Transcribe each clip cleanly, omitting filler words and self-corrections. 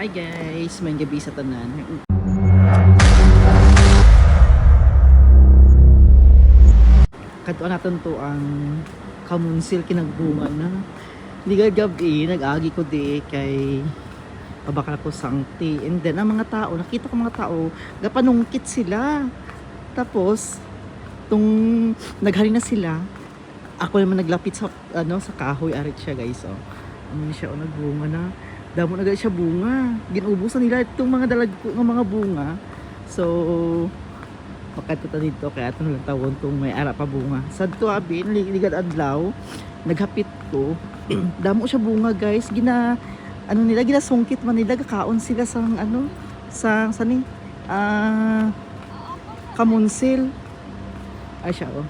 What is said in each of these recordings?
Hi guys, may gabi sa tanan. Kadto naton to ang kamunsil kinagbunga na. Ligad gabi nag-agi ko di kay pabakal ko sangti. And then ang mga tao, nakita ko mga tao, gapanungkit sila. Tapos tung naghari na sila. Ako naman naglapit sa sa kahoy arit siya guys oh. Ano siya nagbunga na. Damo na siya bunga. Ginubusan nila itong mga dalagko ng mga bunga. So pagkatuta dito kaya ito lang tawon tong may ara pa bunga. Sad to abi ligad adlaw naghapit ko. Damo siya bunga guys. Nila ginasungkit man nila kakaon sila sa ni kamunsil. Ay siya oh.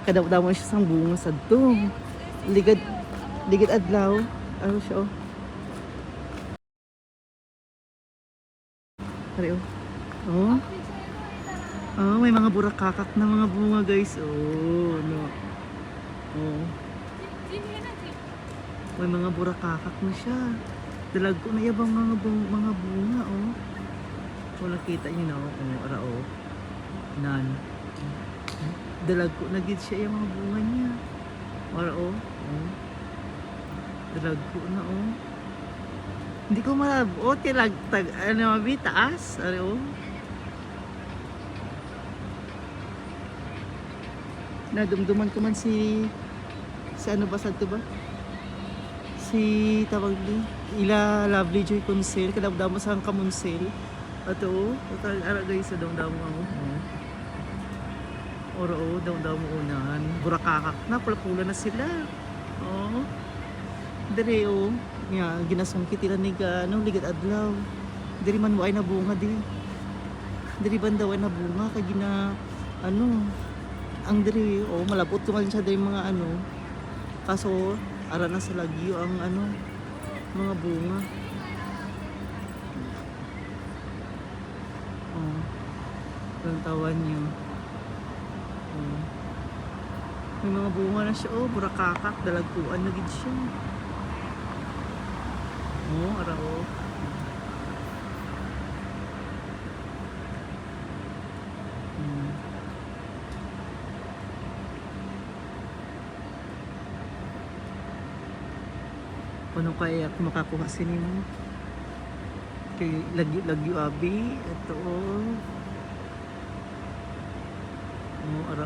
Kadamo siya sang bunga sad to. Ligad adlaw. Ano siya oh. Pare oh. Oh. Oh, may mga burakakak na mga bunga guys. Oh, no. Oh. May mga burakakak na siya. Dalag ko na yabang mga bunga oh. Wala kita niyo na oh, ara oh. Nan. Dalag ko na gid siya yung mga bunga niya. Ara oh. Oh. Dalag ko na oh. Hindi ko malabo tilag taas. Ara oh. Nadumduman ko man si ano ba sa ba? Si tawag ni ila Lovely Joy Consel kadamdamo sa kamunsel. Ato, total ara guys sa damdamo ako. Oro damdamo unahan. Burakakak na pula na sila. Oh. Dire oh. Nya ginasungkit ila ni ligad adlaw. Dire man way na bunga di. Dire banda way na bunga kay gina ang diri malabot ko man siya diri mga kaso ara na sa lagyo ang mga bunga ang tawan niyo may mga bunga na siya burakakak dalagkuan na gid siya ara Paano kaya ako makakuha sinimo? Kay lagyo abi ito ara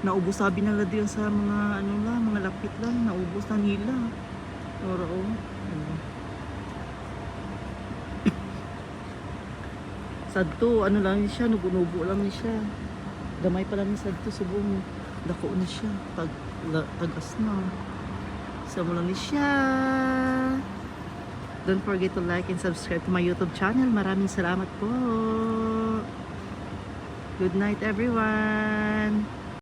naubos sabi nila diyan sa mga mga lapit lang naubos na nila ara sadto lang siya nubo lang siya gamay pa lang sa dito subong dako na siya tagas na sa mo lang ni siya. Don't forget to like and subscribe to my YouTube channel. Maraming salamat po. Good night everyone.